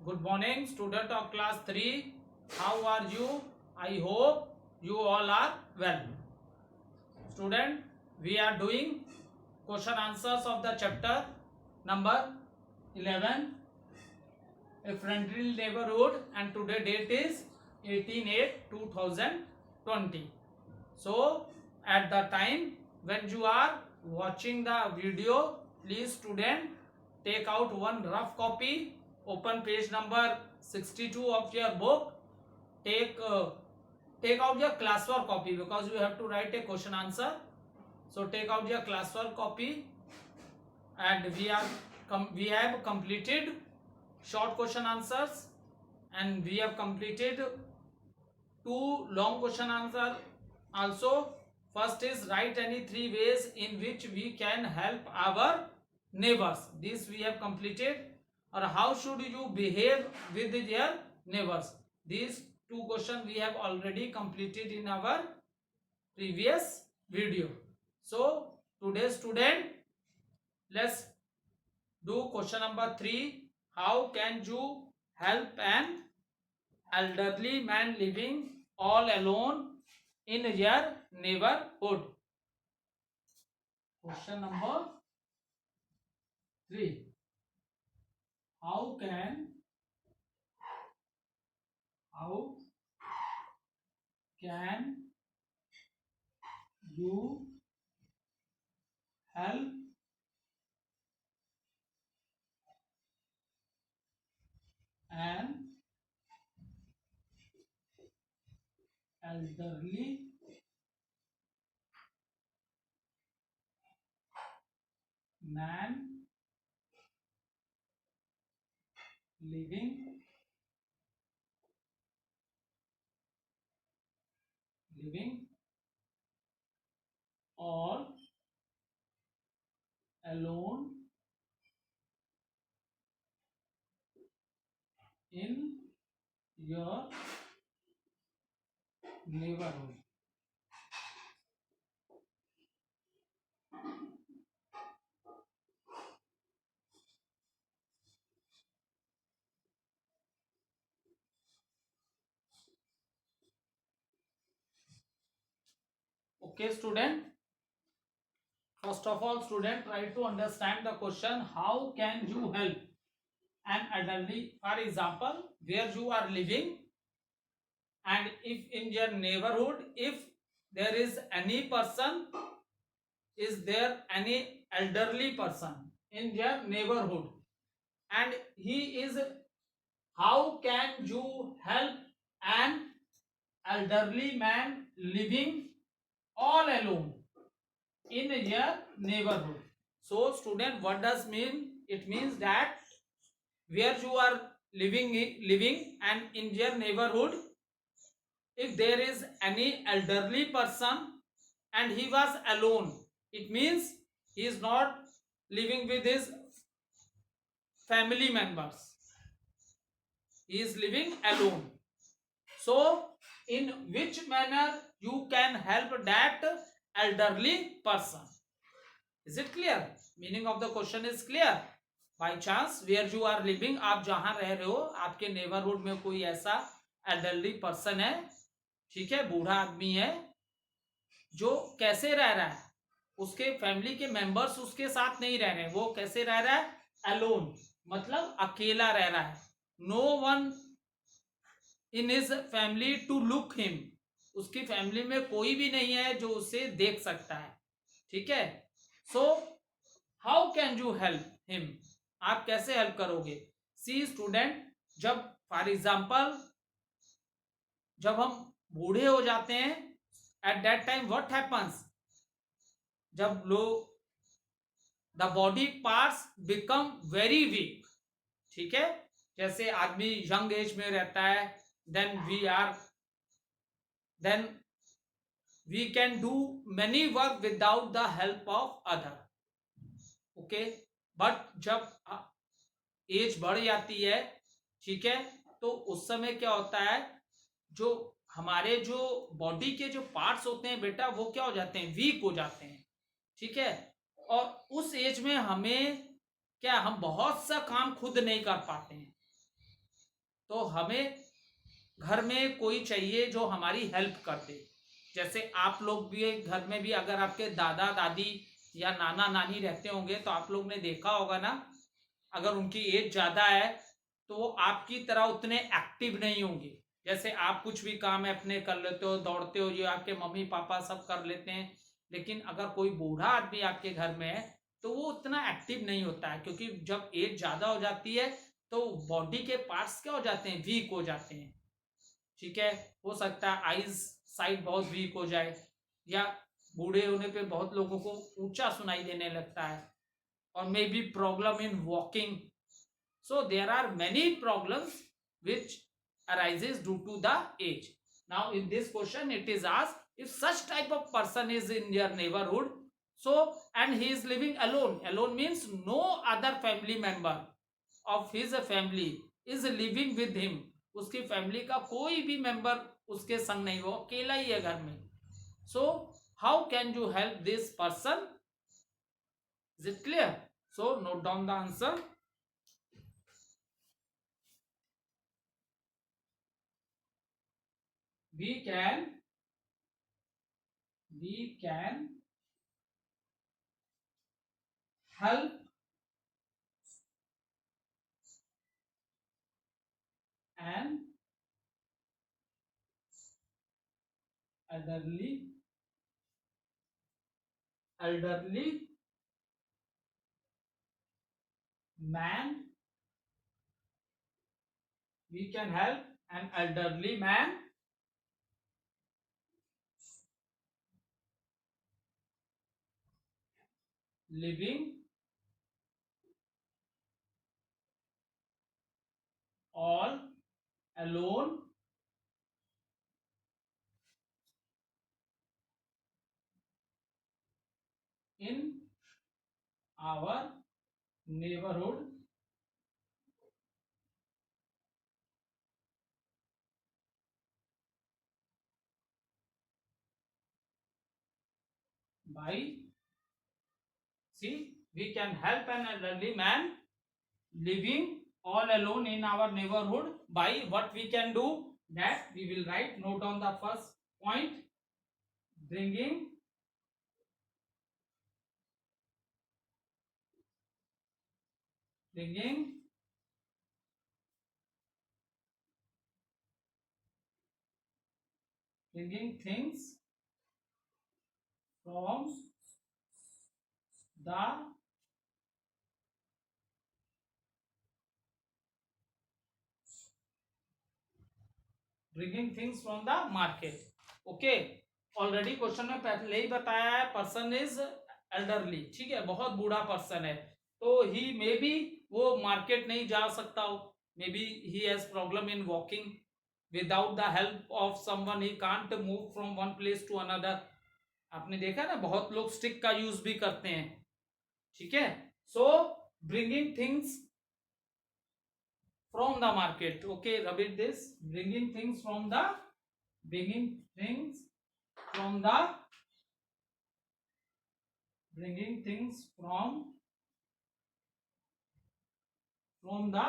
Good morning, student of class 3. How are you? I hope you all are well. Student, we are doing question answers of the chapter number 11, A Friendly Neighborhood, and today date is 18/8/2020. So, at the time when you are watching the video, please student take out one rough copy, open page number 62 of your book, take out your classwork copy because you have to write a question answer. So take out your classwork copy, and we have completed short question answers, and we have completed 2 long question answer also. First is write any 3 ways in which we can help our neighbors. This we have completed. Or how should you behave with your neighbors? These 2 questions we have already completed in our previous video. So today student, let's do question number 3. How can you help an elderly man living all alone in your neighborhood? Question number 3. How can you help an elderly man living all alone in your neighborhood? Okay student, first of all student, try to understand the question. How can you help an elderly? For example, where you are living, and if in your neighborhood, if there is any person, is there any elderly person in your neighborhood, and he is, how can you help an elderly man living all alone in your neighborhood? So student, what does mean? It means that where you are living and in your neighborhood, if there is any elderly person and he was alone, it means he is not living with his family members, he is living alone. So in which manner you can help that elderly person? Is it clear? Meaning of the question is clear. By chance where you are living, आप जहां रह रहे हो, आपके neighbourhood में कोई ऐसा elderly person है, ठीक है, बूढ़ा आदमी है, जो कैसे रह रहा है, उसके फैमिली के मेंबर्स उसके साथ नहीं रह रहे, वो कैसे रह रहा है? अलोन, मतलब अकेला रह रहा है. No one in his family to look him, उसकी फैमिली में कोई भी नहीं है जो उसे देख सकता है, ठीक है. So how can you help him? आप कैसे हेल्प करोगे? सी स्टूडेंट, जब फॉर एग्जाम्पल जब हम बूढ़े हो जाते हैं, at that time what happens? जब लोग, the body parts become very weak, ठीक है. जैसे आदमी यंग एज में रहता है, then we can do many work without the help of other. okay, but जब एज बढ़ जाती है, ठीक है, तो उस समय क्या होता है, जो हमारे जो बॉडी के जो पार्ट्स होते हैं बेटा, वो क्या हो जाते हैं? वीक हो जाते हैं, ठीक है. और उस एज में हमें क्या, हम बहुत सा काम खुद नहीं कर पाते हैं, हमें घर में कोई चाहिए जो हमारी हेल्प कर दे। जैसे आप लोग भी घर में भी अगर आपके दादा दादी या नाना नानी रहते होंगे तो आप लोग ने देखा होगा ना, अगर उनकी एज ज्यादा है तो वो आपकी तरह उतने एक्टिव नहीं होंगे। जैसे आप कुछ भी काम है अपने कर लेते हो, दौड़ते हो, ये आपके मम्मी पापा सब कर लेते हैं, लेकिन अगर कोई बूढ़ा आदमी आपके घर में है तो वो उतना एक्टिव नहीं होता है, क्योंकि जब एज ज्यादा हो जाती है तो बॉडी के पार्ट्स क्या हो जाते हैं, वीक हो जाते हैं। ठीक है, हो सकता है आईज साइड बहुत वीक हो जाए, या बूढ़े होने पे बहुत लोगों को ऊंचा सुनाई देने लगता है, or maybe problem in walking. So there are many problems which arises due to the age. Now in this question it is asked if such type of person is in your neighborhood, so and he is living alone. Alone means no other family member of his family is living with him. उसकी family का कोई भी member उसके संग नहीं, वो अकेला ही है घर में. So how can you help this person? Is it clear? So note down the answer. We can help an elderly man. We can help an elderly man living all alone in our neighborhood by, see, we can help an elderly man living all alone in our neighborhood by what we can do, that we will write. Note on the first point, bringing bringing bringing things from the bringing things from the market. Okay, already question में पहले ही बताया है, person is elderly. ठीक है, बहुत बूढ़ा person है, तो ही मे बी वो मार्केट नहीं जा सकता हो, may be he has problem in walking, without the help of someone he can't move from one place to another. आपने देखा ना, बहुत लोग स्टिक का यूज भी करते हैं. ठीक है, so bringing things from the market. Okay, repeat this, bringing things from the bringing things from the bringing things from the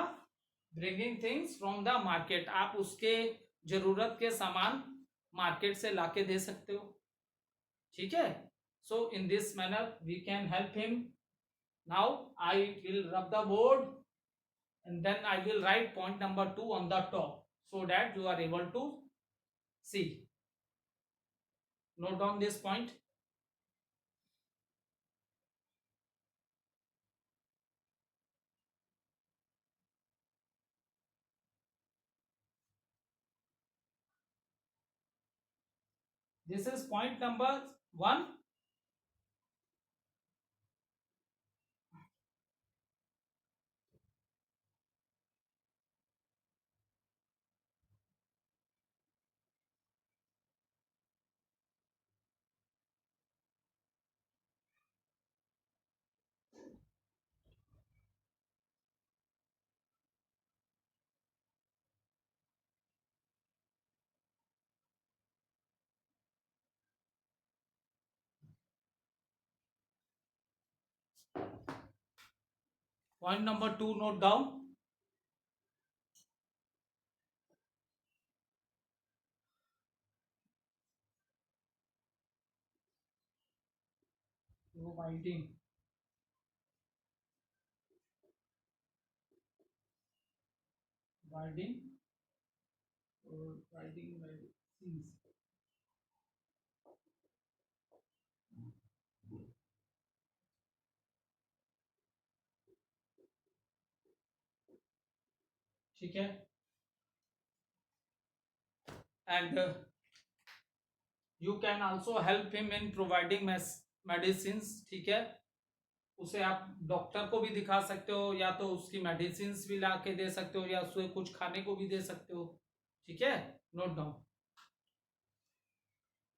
bringing things from the market. आप उसके जरूरत के सामान मार्केट से लाके दे सकते हो. ठीक है, so in this manner we can help him. Now I will rub the board and then I will write point number 2 on the top so that you are able to see. Note down this point. This is point number 1. Point number 2, note down. providing providing providing medicines. ठीक है, and you can also help him in providing medicines. ठीक है, उसे आप doctor को भी दिखा सकते हो, या तो उसकी मेडिसिन भी ला के दे सकते हो, या उसे कुछ खाने को भी दे सकते हो. ठीक है, नोट डाउन.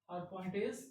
और point is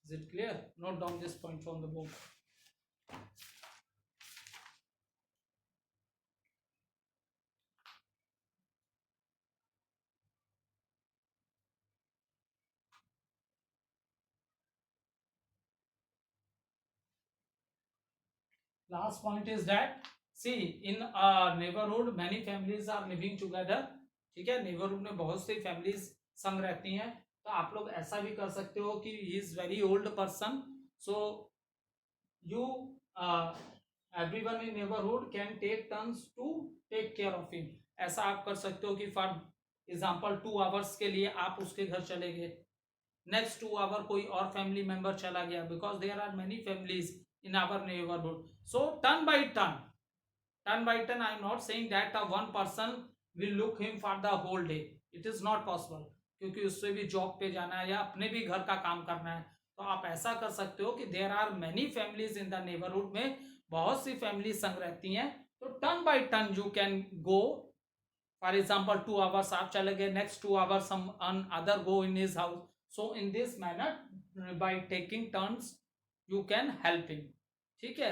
it clear? Note down this point from the book. Last point is that, see, in a neighborhood many families are living together. ठीक है, neighborhood में बहुत सी families संग रहती हैं. तो आप लोग ऐसा भी कर सकते हो कि he is very old person, so you everyone in neighborhood can take turns to take care of him. ऐसा आप कर सकते हो कि फॉर एग्जाम्पल 2 आवर्स के लिए आप उसके घर चले गए, नेक्स्ट 2 आवर कोई और फैमिली मेंबर चला गया, because there are many families in our neighborhood. So turn by turn, I am not saying that one person will look him for the whole day. It is not possible, क्योंकि उससे भी job पे जाना है या अपने भी घर का काम करना है. तो आप ऐसा कर सकते हो कि there are many families in the neighbourhood में बहुत सी फैमिली संग रहती हैं. तो turn by turn you can go. For example 2 hours आप चले गए, next 2 hours some other go in his house. So in this manner by taking turns you can help him. ठीक है,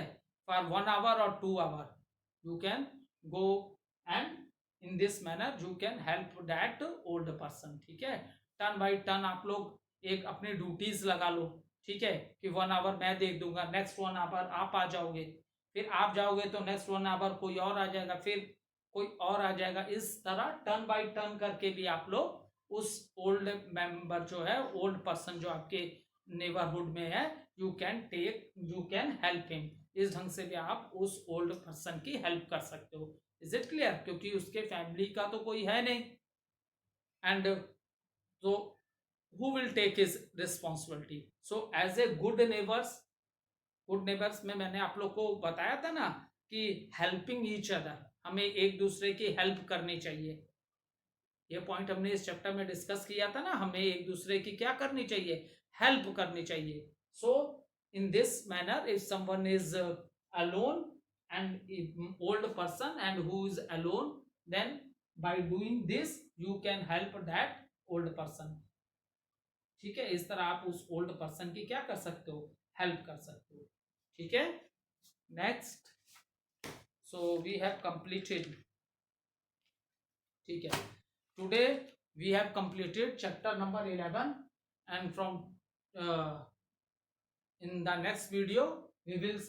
for 1 hour or 2 hour you can go, and in this manner you can help that old person. ठीक है, turn by turn आप लोग एक अपने duties लगा लो. ठीक है, कि 1 आवर मैं देख दूंगा, नेक्स्ट 1 आवर आप आ जाओगे, फिर आप जाओगे तो नेक्स्ट 1 आवर कोई और आ जाएगा, फिर कोई और आ जाएगा. इस तरह टर्न बाय टर्न करके भी आप लोग उस ओल्ड मेंबर जो है, ओल्ड पर्सन जो आपके नेबरहुड में है, यू कैन हेल्प हिम. इस ढंग से भी आप उस ओल्ड पर्सन की हेल्प कर सकते हो. Is it clear? क्योंकि उसके फैमिली का तो कोई है नहीं, एंड तो who will take his responsibility. So as a good neighbours में मैंने आप लोग को बताया था ना कि हेल्पिंग ईच अदर, हमें एक दूसरे की हेल्प करनी चाहिए. ये पॉइंट हमने इस चैप्टर में डिस्कस किया था ना, हमें एक दूसरे की क्या करनी चाहिए, हेल्प करनी चाहिए. So in this manner if someone is alone and old person and who is alone, then by doing this you can help that old person. ठीक है, इस तरह आप उस ओल्ड पर्सन की क्या कर सकते हो, हेल्प कर सकते हो. ठीक है, next. So we have completed. ठीक है, today we have completed chapter number 11, and from in the next video we will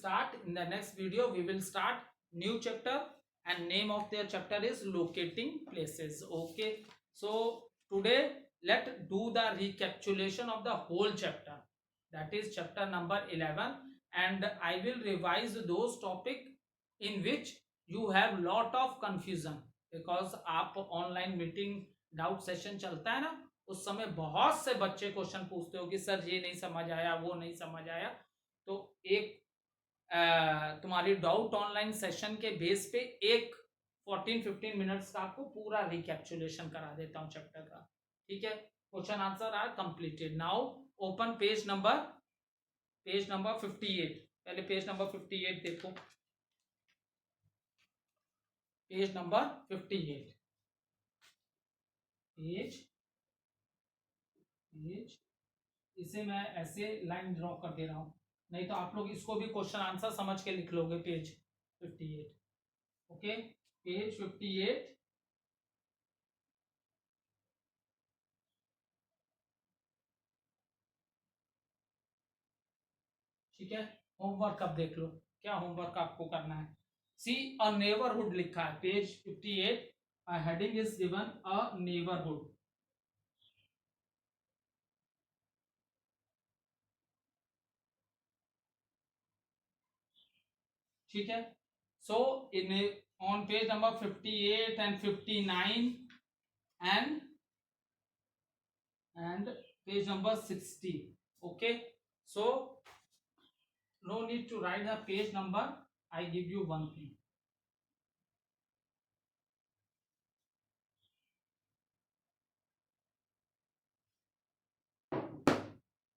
start new chapter, and name of their chapter is locating places. Okay, so today let do the recapitulation of the whole chapter, that is chapter number 11, and I will revise those topic in which you have lot of confusion, because आप online meeting doubt session चलता है ना, उस समय बहुत से बच्चे question पूछते हो कि सर ये नहीं समझ आया, वो नहीं समझ आया. तो एक तुम्हारी डाउट ऑनलाइन सेशन के बेस पे एक 14-15 मिनट्स का आपको पूरा रिकैप्चुलेशन करा देता हूं चैप्टर का, ठीक है। Question answer are completed. Now open page number 58। पहले पेज नंबर 58 देखो, पेज नंबर 58। पेज पेज इसे मैं ऐसे लाइन ड्रॉ कर दे रहा हूं, नहीं तो आप लोग इसको भी क्वेश्चन आंसर समझ के लिख लोगे। Page 58, okay, page 58। ठीक है, होमवर्क अब देख लो, क्या होमवर्क आपको करना है। सी अ नेबरहुड लिखा है page 58, heading is given a neighbourhood. ठीक है, so in on page number 58 and 59 and page number 60, okay, so no need to write the page number, I give you one thing.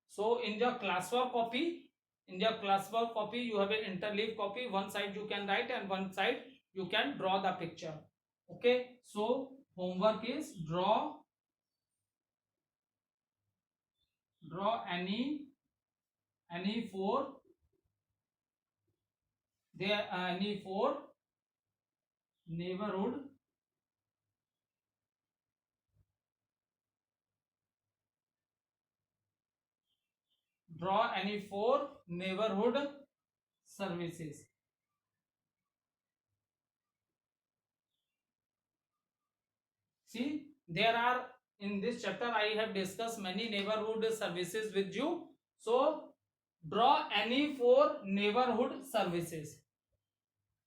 So in your classwork copy, you have an interleave copy. One side you can write and one side you can draw the picture. Okay. So homework is draw any four, there any four neighborhood services. See, there are in this chapter I have discussed many neighborhood services with you. So draw any four neighborhood services.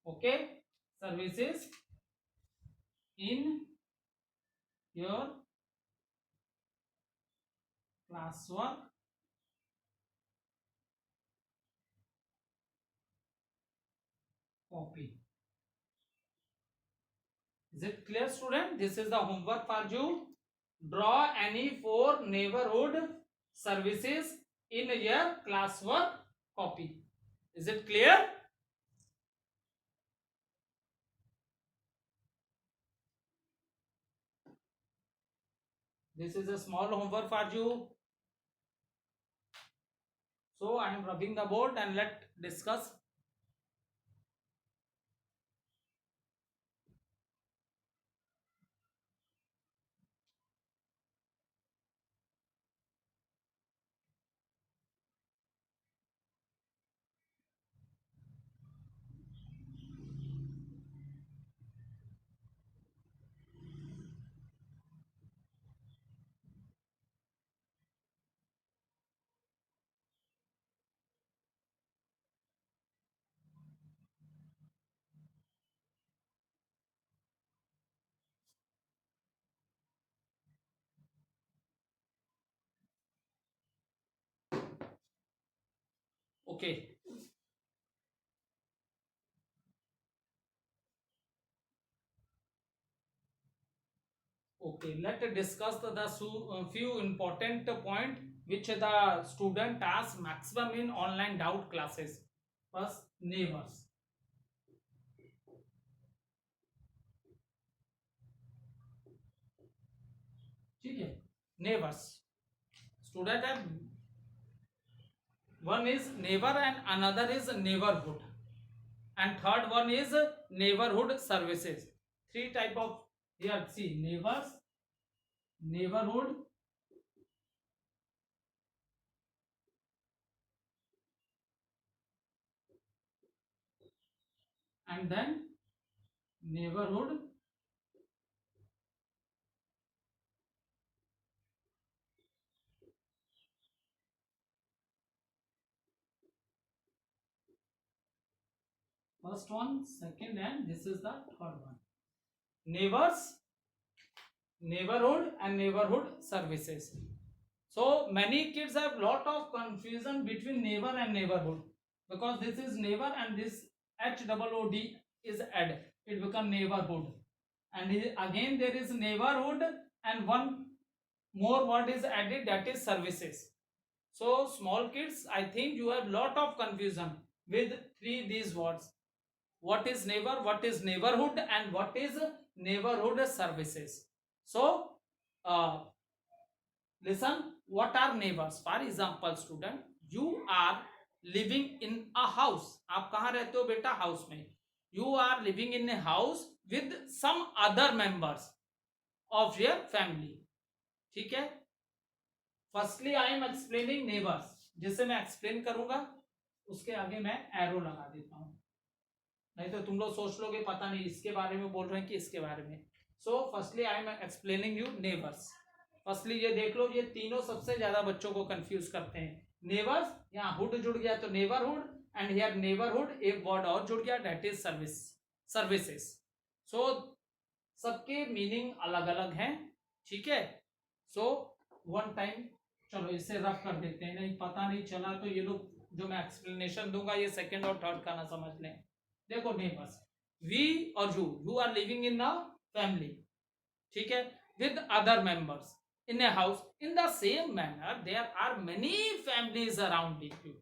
Okay, services in your classwork copy. Is it clear, student? This is the homework for you. Draw any four neighborhood services in your classwork copy. Is it clear? This is a small homework for you. So I am rubbing the board and let's discuss. Okay. Okay, let's discuss the few important point which the student asks maximum in online doubt classes. First, neighbors. ठीक है, neighbors. Student have one is neighbor and another is neighborhood, and third one is neighborhood services. Three type of, here see, neighbors, neighborhood, and then neighborhood first one, second, and this is the third one. Neighbors, neighborhood and neighborhood services. So many kids have lot of confusion between neighbor and neighborhood. because this is neighbor and this HOOD is added, it become neighborhood. And again there is neighborhood and one more word is added, that is services. So small kids, I think you have lot of confusion with these words. What is neighbor, what is neighborhood, and what is neighborhood services. So listen, what are neighbors? For example student, you are living in a house. आप कहाँ रहते हो बेटा? House में. You are living in a house with some other members of your family. ठीक है. Firstly I am explaining neighbours. जिसे मैं एक्सप्लेन करूंगा उसके आगे मैं एरो लगा देता हूं, नहीं तो तुम लोग सोच लोगे पता नहीं इसके बारे में बोल रहे हैं कि इसके बारे में. So firstly I am explaining you neighbours. Firstly ये देख लो, ये तीनों सबसे ज्यादा बच्चों को कंफ्यूज करते हैं. नेबर्स, यहाँ हुड जुड़ गया तो नेबरहुड, एंड हियर नेबरहुड एक वर्ड और जुड़ गया, दैट इज सर्विस, सर्विसेज. सो सबके मीनिंग अलग अलग हैं. ठीक है. सो वन टाइम चलो इसे रफ कर देते हैं, नहीं पता नहीं चला तो ये लोग जो मैं एक्सप्लेनेशन दूंगा ये सेकंड और थर्ड का ना समझ लें. देखो नेबर्स, वी और you are living in a family. ठीक है. With other members in a house. In the same manner there are many families around you.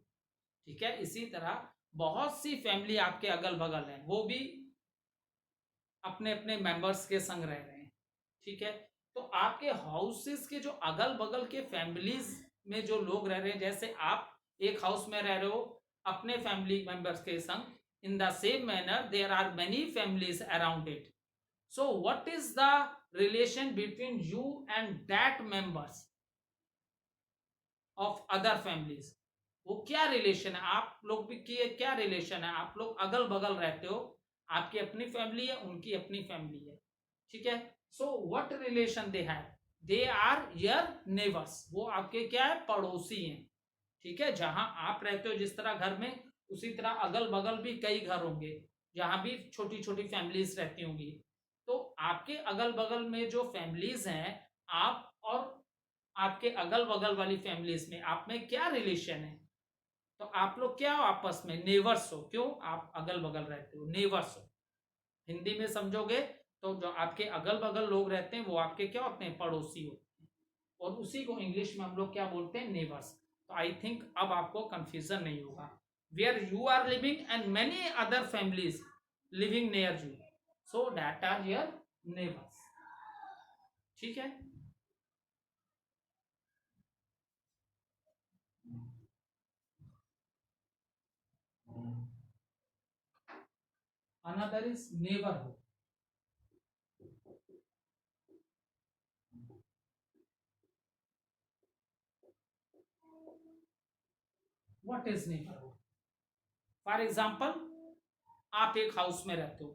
ठीक है. इसी तरह बहुत सी फैमिली आपके अगल बगल हैं, वो भी अपने अपने मेंबर्स के संग रह रहे हैं. ठीक है. तो आपके हाउसेस के जो अगल बगल के फैमिलीज में जो लोग रह रहे हैं, जैसे आप एक हाउस में रह रहे हो अपने फैमिली मेंबर्स के संग, in the same manner there are many families around it. So what is the relation between you and that members of other families? वो क्या रिलेशन है? आप लोग भी की क्या रिलेशन है? आप लोग अगल बगल रहते हो, आपकी अपनी फैमिली है, उनकी अपनी फैमिली है. ठीक है. So what relation they have? They are your neighbours. वो आपके क्या है? पड़ोसी हैं. ठीक है. जहां आप रहते हो जिस तरह घर में, उसी तरह अगल बगल भी कई घर होंगे जहां भी छोटी छोटी फैमिलीज रहती होंगी. तो आपके अगल बगल में जो फैमिलीज हैं, आप और आपके अगल बगल वाली फैमिलीज में आप में क्या रिलेशन है? तो आप लोग क्या हो? आपस में नेबर्स हो. क्यों? आप अगल बगल रहते हो, नेबर्स हो. हिंदी में समझोगे तो जो आपके अगल बगल लोग रहते हैं वो आपके क्या होते हैं? पड़ोसी होते हैं. और उसी को इंग्लिश में हम लोग क्या बोलते हैं? नेबर्स. तो आई थिंक अब आपको कंफ्यूजन नहीं होगा. Where you are living and many other families living near you, so that are your neighbors. ठीक है. Another is neighborhood. What is neighborhood? For example, आप एक हाउस में रहते हो.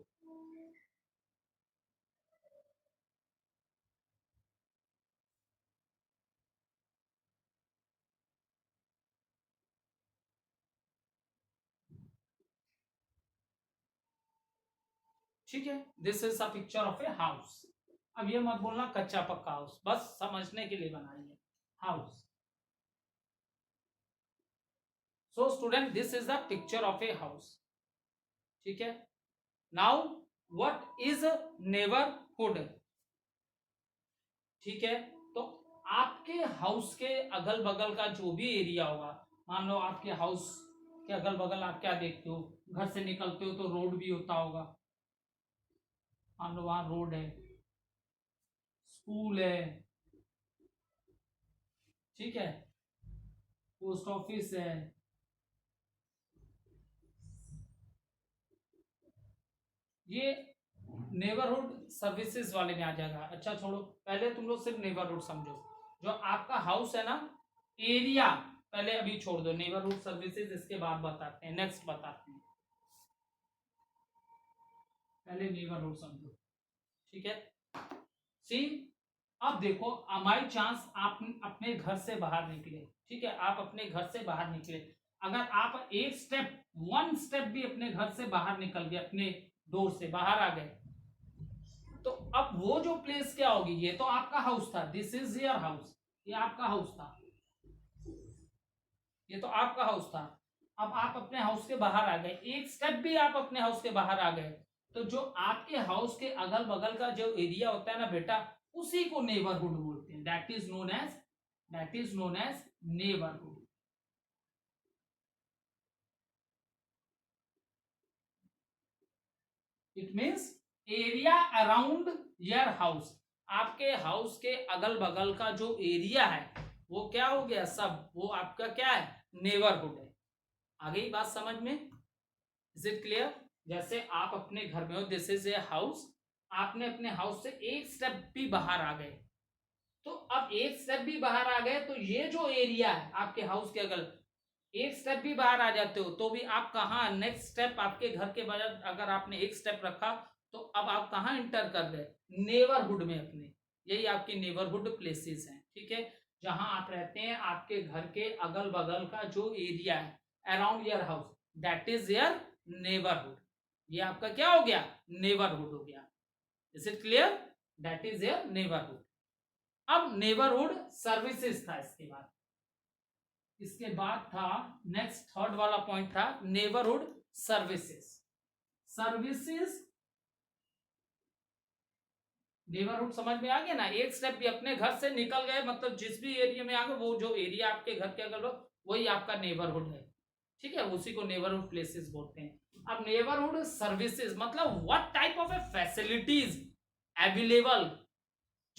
ठीक है. This is a picture of a house. अब ये मत बोलना कच्चा पक्का हाउस, बस समझने के लिए बनाई है house. So student, this is the picture of a house. ठीक है. Now what is neighbourhood? ठीक है. तो आपके हाउस के अगल बगल का जो भी एरिया होगा, मान लो आपके हाउस के अगल बगल आप क्या देखते हो? घर से निकलते हो तो रोड भी होता होगा. मान लो वहां रोड है, स्कूल है. ठीक है. पोस्ट ऑफिस है. ये नेबरहुड सर्विसेज वाले में आ जाएगा. अच्छा छोड़ो, पहले तुम लोग सिर्फ नेबरहुड समझो. जो आपका हाउस है ना, एरिया पहले अभी छोड़ दो. नेबरहुड सर्विसेज इसके बाद बताते हैं, नेक्स्ट बताते हैं. पहले नेबरहुड समझो. ठीक है. सी, अब देखो, माई चांस आप अपने घर से बाहर निकले. ठीक है. आप अपने घर से बाहर निकले. अगर आप एक स्टेप, वन स्टेप भी अपने घर से बाहर निकल गए, अपने डोर से बाहर आ गए, तो अब वो जो प्लेस क्या होगी? ये तो आपका हाउस था. This is your house. ये आपका हाउस था. ये तो आपका हाउस था. अब आप अपने हाउस के बाहर आ गए, एक स्टेप भी आप अपने हाउस के बाहर आ गए, तो जो आपके हाउस के अगल बगल का जो एरिया होता है ना बेटा, उसी को नेबरहुड बोलते हैं। That is known as neighbourhood. It means area around your house. आपके हाउस के अगल बगल का जो एरिया है वो क्या हो गया, सब वो आपका क्या है, नेबरहुड है। आ गई बात समझ में? Is it clear? जैसे आप अपने घर में हो, दिस इज ए हाउस, आपने अपने हाउस से एक स्टेप भी बाहर आ गए, तो अब एक स्टेप भी बाहर आ गए तो ये जो एरिया है आपके हाउस के अगल, एक स्टेप भी बाहर आ जाते हो तो भी आप कहा नेक्स्ट स्टेप आपके घर के बाहर, अगर आपने एक स्टेप रखा तो अब आप कहाँ इंटर कर गए, नेबरहुड में अपने। यही आपकी नेबरहुड प्लेसेस हैं, ठीक है, जहां आप रहते हैं, आपके घर के अगल बगल का जो एरिया है around your house, that is your neighbourhood. ये आपका क्या हो गया, नेबरहुड हो गया। Is it clear? That is your neighbourhood. अब नेबरहुड सर्विसेज था, इसके बाद था नेक्स्ट थर्ड वाला पॉइंट था नेबरहुड सर्विसेज। सर्विसेज नेबरहुड समझ में आ गया ना, एक स्टेप भी अपने घर से निकल गए, मतलब जिस भी एरिया में आ गए, वो जो एरिया आपके घर के अगल वही आपका नेबरहुड है, ठीक है, उसी को नेबरहुड प्लेसेस बोलते हैं। अब नेबरहुड सर्विसेज मतलब what type of A facilities available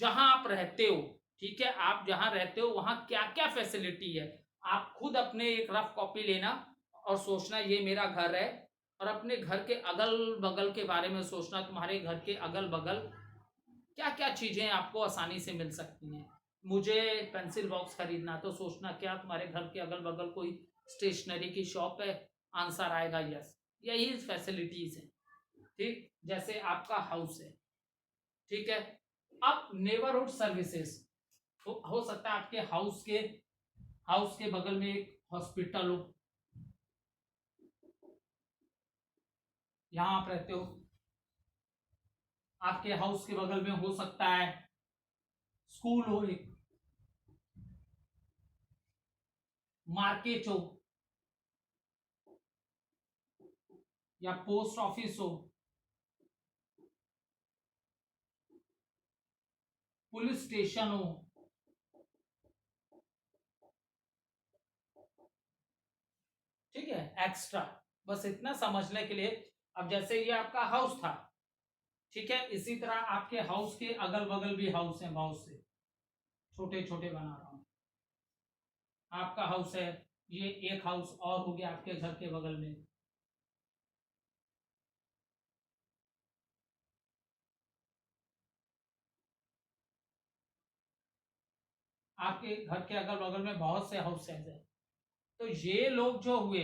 जहां आप रहते हो, ठीक है, आप जहां रहते हो वहां क्या क्या फैसिलिटी है। आप खुद अपने एक रफ कॉपी लेना और सोचना ये मेरा घर है, और अपने घर के अगल बगल के बारे में सोचना, तुम्हारे घर के अगल बगल क्या क्या चीजें आपको आसानी से मिल सकती हैं। मुझे पेंसिल बॉक्स खरीदना, तो सोचना क्या तुम्हारे घर के अगल बगल कोई स्टेशनरी की शॉप है, आंसर आएगा यस। यही फैसिलिटीज है, ठीक, जैसे आपका हाउस है, ठीक है। अब नेबरहुड सर्विसेज हो सकता है आपके हाउस के बगल में एक हॉस्पिटल हो, यहां आप रहते हो, आपके हाउस के बगल में हो सकता है स्कूल हो, एक मार्केट हो, या पोस्ट ऑफिस हो, पुलिस स्टेशन हो, ठीक है, एक्स्ट्रा, बस इतना समझने के लिए। अब जैसे ये आपका हाउस था, ठीक है, इसी तरह आपके हाउस के अगल बगल भी हाउस है, बहुत से छोटे छोटे बना रहा हूं। आपका हाउस है, ये एक हाउस और हो गया आपके घर के बगल में, आपके घर के अगल बगल में बहुत से हाउसेज है। तो ये लोग जो हुए,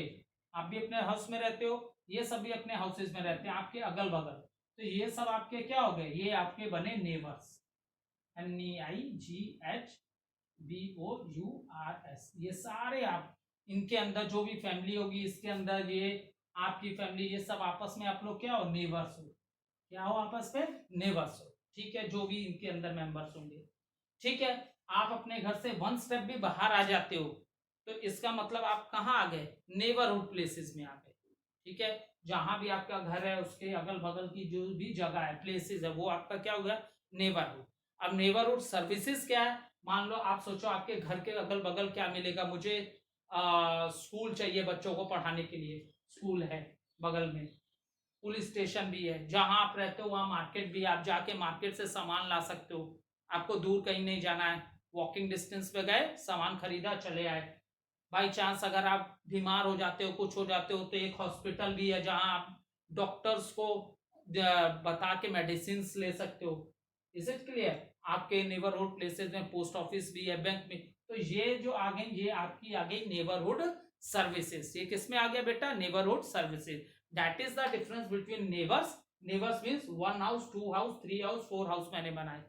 आप भी अपने हाउस में रहते हो, ये सब भी अपने हाउसेज में रहते हैं आपके अगल बगल, तो ये सब आपके क्या हो गए, ये आपके बने नेबर्स। NEIGHBOURS, ये सारे आप, इनके अंदर जो भी फैमिली होगी, इसके अंदर ये आपकी फैमिली, ये सब आपस में आप लोग क्या हो, नेबर्स हो, क्या हो आपस में, नेबर्स हो, ठीक है, जो भी इनके अंदर मेंबर्स होंगे, ठीक है। आप अपने घर से वन स्टेप भी बाहर आ जाते हो तो इसका मतलब आप कहाँ आ गए, नेबरहुड प्लेसेस में आ गए, ठीक है, जहां भी आपका घर है उसके अगल बगल की जो भी जगह है, प्लेसेस है, वो आपका क्या हुआ, नेबरहुड। अब नेबरहुड सर्विसेज क्या है, मान लो आप सोचो आपके घर के अगल बगल क्या मिलेगा, मुझे स्कूल चाहिए बच्चों को पढ़ाने के लिए, स्कूल है बगल में, पुलिस स्टेशन भी है, जहां आप रहते हो वहां मार्केट भी है, आप जाके मार्केट से सामान ला सकते हो, आपको दूर कहीं नहीं जाना है, वॉकिंग डिस्टेंस पे गए, सामान खरीदा, चले आए। बाई चांस अगर आप बीमार हो जाते हो, कुछ हो जाते हो, तो एक हॉस्पिटल भी है जहां आप डॉक्टर्स को बता के मेडिसिन ले सकते हो। Is it clear? आपके नेबरहुड प्लेसेस में पोस्ट ऑफिस भी है, बैंक में, तो ये जो आ गई, ये आपकी आ गई नेबरहुड सर्विसेज। ये किसमें आ गया बेटा, neighbourhood services. That is the difference between neighbours. Neighbours means 1 house, 2 house, 3 house, 4 house मैंने बनाए।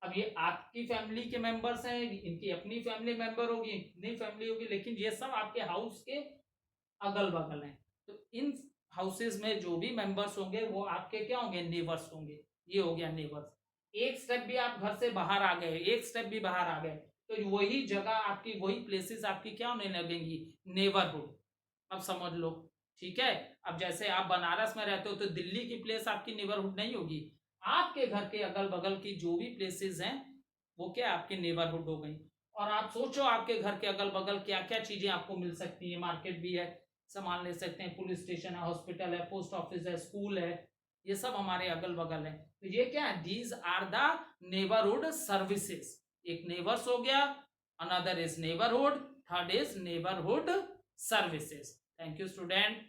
अब ये आपकी फैमिली के मेंबर्स हैं, इनकी अपनी फैमिली मेंबर होगी, इतनी फैमिली होगी, लेकिन ये सब आपके हाउस के अगल बगल हैं। तो इन हाउसेज में जो भी मेंबर्स होंगे वो आपके क्या होंगे, नेबर्स होंगे। ये हो गया नेबर्स। एक स्टेप भी आप घर से बाहर आ गए, एक स्टेप भी बाहर आ गए, तो वही जगह आपकी, वही प्लेसेस आपकी क्या होने लगेंगी, नेबरहुड। अब समझ लो, ठीक है। अब जैसे आप बनारस में रहते हो तो दिल्ली की प्लेस आपकी नेबरहुड नहीं होगी, आपके घर के अगल बगल की जो भी प्लेसेस हैं वो क्या आपकी नेबरहुड हो गई। और आप सोचो आपके घर के अगल बगल क्या क्या चीजें आपको मिल सकती है, मार्केट भी है, सामान ले सकते हैं, पुलिस स्टेशन है, हॉस्पिटल है, पोस्ट ऑफिस है, स्कूल है, ये सब हमारे अगल बगल है। तो ये क्या है, these are the neighbourhood services. एक नेबर्स हो गया, another is neighbourhood, third is neighbourhood services. Thank you student.